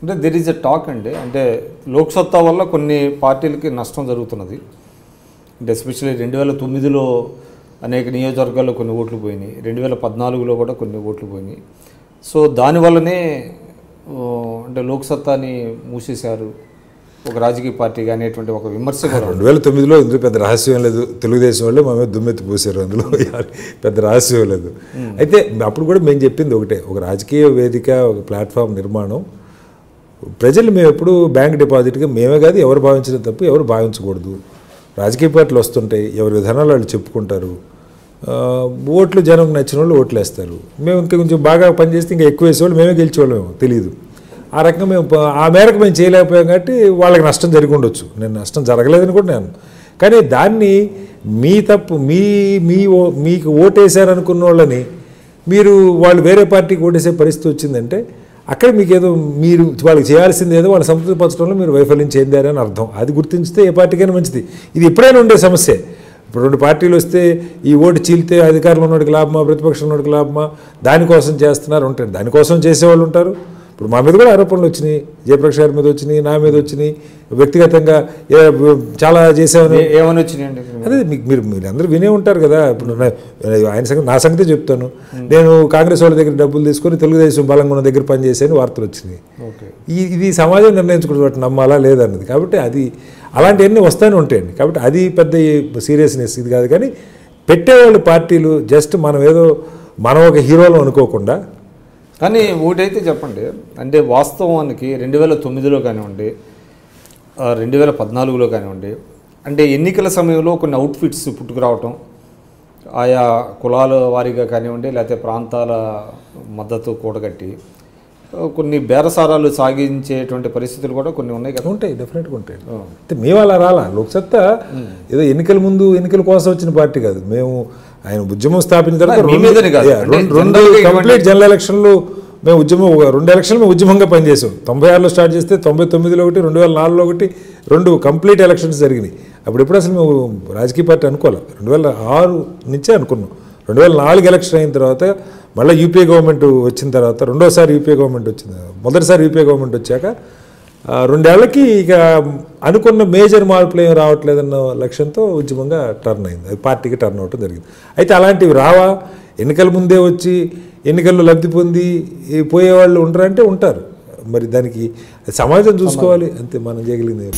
అంటే there is a talk అండి, అంటే లోక్సత్తా వల్ల కొన్ని పార్టీలకి నష్టం జరుగుతున్నది. అంటే ఎస్పెషల్లీ 2009లో అనేక నియోజకవర్గాల్లో కొన్ని ఓట్లు పోయినాయి, 2014లో కూడా కొన్ని ఓట్లు పోయినాయి. సో దానివల్లనే అంటే లోక్సత్తాని మూసేశారు ఒక రాజకీయ పార్టీగా అనేటువంటి ఒక విమర్శ. 2009లో ఇందులో పెద్ద రహస్యం లేదు, తెలుగుదేశం వాళ్ళు మా మీద దుమ్మెత్తి పోసారు, అందులో పెద్ద రహస్యం లేదు. అయితే అప్పుడు కూడా మేము చెప్పింది ఒకటే, ఒక రాజకీయ వేదిక, ఒక ప్లాట్ఫామ్ నిర్మాణం, ప్రజలు మేము ఎప్పుడు బ్యాంక్ డిపాజిట్గా మేమే కాదు ఎవరు భావించడం తప్పు ఎవరు భావించకూడదు. రాజకీయ పార్టీలు వస్తుంటాయి, ఎవరి విధానాలు వాళ్ళు చెప్పుకుంటారు, ఓట్లు జనం నచ్చిన వాళ్ళు ఓట్లు వేస్తారు. మేము ఇంకా కొంచెం బాగా పనిచేస్తే ఇంకా ఎక్కువ వేసేవాళ్ళు మేమే గెలిచేవాళ్ళమేమో తెలియదు. ఆ రకంగా మేము ఆ మేరకు మేము చేయలేకపోయాం కాబట్టి వాళ్ళకి నష్టం జరిగి ఉండొచ్చు. నేను నష్టం జరగలేదని కూడా నేను, కానీ దాన్ని మీ తప్పు మీకు ఓటేశారనుకున్న వాళ్ళని మీరు వాళ్ళు వేరే పార్టీకి ఓటేసే పరిస్థితి వచ్చిందంటే అక్కడ మీకు ఏదో మీరు వాళ్ళకి చేయాల్సింది ఏదో వాళ్ళని సంతృప్తిపరచడంలో మీరు వైఫల్యం చెందారని అర్థం. అది గుర్తించితే ఏ పార్టీకైనా మంచిది. ఇది ఎప్పుడైనా ఉండే సమస్య. ఇప్పుడు 2 పార్టీలు వస్తే ఈ ఓటు చీలితే అధికారంలో ఉన్నోడికి లాభమా ప్రతిపక్షంలో ఉన్నోడికి లాభమా దానికోసం చేస్తున్నారు ఉంటారు, దానికోసం చేసేవాళ్ళు ఉంటారు. ఇప్పుడు మా మీద కూడా ఆరోపణలు వచ్చినాయి, జయప్రకాష్ గారి మీద వచ్చినాయి, నా మీద వచ్చినాయి, వ్యక్తిగతంగా చాలా చేసామని. ఏమని వచ్చినాయండి? అదే మీరు అందరూ వినే ఉంటారు కదా. ఇప్పుడు ఆయన సంగతి నా సంగతే చెప్తాను. నేను కాంగ్రెస్ వాళ్ళ దగ్గర డబ్బులు తీసుకొని తెలుగుదేశం బలంగా ఉన్న దగ్గర పనిచేసాను వార్తలు వచ్చినాయి. ఇది సమాజం నిర్ణయించుకుంటే వాటి నమ్మాలా లేదన్నది. కాబట్టి అది అలాంటివన్నీ వస్తూనే ఉంటాయండి. కాబట్టి అది పెద్ద సీరియస్నెస్ ఇది కాదు. కానీ పెట్టేవాళ్ళు పార్టీలు జస్ట్ మనం ఒక హీరోలు అనుకోకుండా. కానీ ఒకటైతే చెప్పండి, అంటే వాస్తవానికి 2009లో కానివ్వండి 2014లో కానివ్వండి, అంటే ఎన్నికల సమయంలో కొన్ని అవుట్ఫిట్స్ పుట్టుకురావటం, ఆయా కులాల వారీగా కానివ్వండి లేకపోతే ప్రాంతాల మద్దతు కూడగట్టి కొన్ని బేరసారాలు సాగించేటువంటి పరిస్థితులు కూడా కొన్ని ఉన్నాయి కదా. ఉంటాయి, డెఫినెట్గా ఉంటాయి. అంటే మేము అలా రాలా. లోక్సత్తా ఏదో ఎన్నికల ముందు ఎన్నికల కోసం వచ్చిన పార్టీ కాదు. మేము ఆయన ఉద్యమం స్థాపించిన తర్వాత 2 కంప్లీట్ జనరల్ ఎలక్షన్లు మేము ఉద్యమం 2 ఎలక్షన్లు మేము ఉద్యమంగా పనిచేసాం. 96లో స్టార్ట్ చేస్తే 99లో ఒకటి 2004లో ఒకటి 2 కంప్లీట్ ఎలక్షన్స్ జరిగినాయి. అప్పుడు ఎప్పుడు అసలు మేము రాజకీయ పార్టీ అనుకోవాలి. 2006 నుంచే అనుకున్నాం. 2004 ఎలక్షన్ అయిన తర్వాత మళ్ళీ యూపీఏ గవర్నమెంట్ వచ్చిన తర్వాత రెండోసారి యూపీఏ గవర్నమెంట్ వచ్చింది. మొదటిసారి యూపీఏ గవర్నమెంట్ వచ్చాక 2 ఏళ్లకి ఇక అనుకున్న మేజర్ మార్పులు ఏమి రావట్లేదన్న లక్ష్యంతో ఉద్యమంగా టర్న్ అయింది, అది పార్టీకి టర్న్ అవటం జరిగింది. అయితే అలాంటివి రావా, ఎన్నికల ముందే వచ్చి ఎన్నికల్లో లబ్ధి పొంది పోయేవాళ్ళు ఉంటారంటే ఉంటారు. మరి దానికి సమాజం చూసుకోవాలి, అంతే మనం చేయగలిగింది.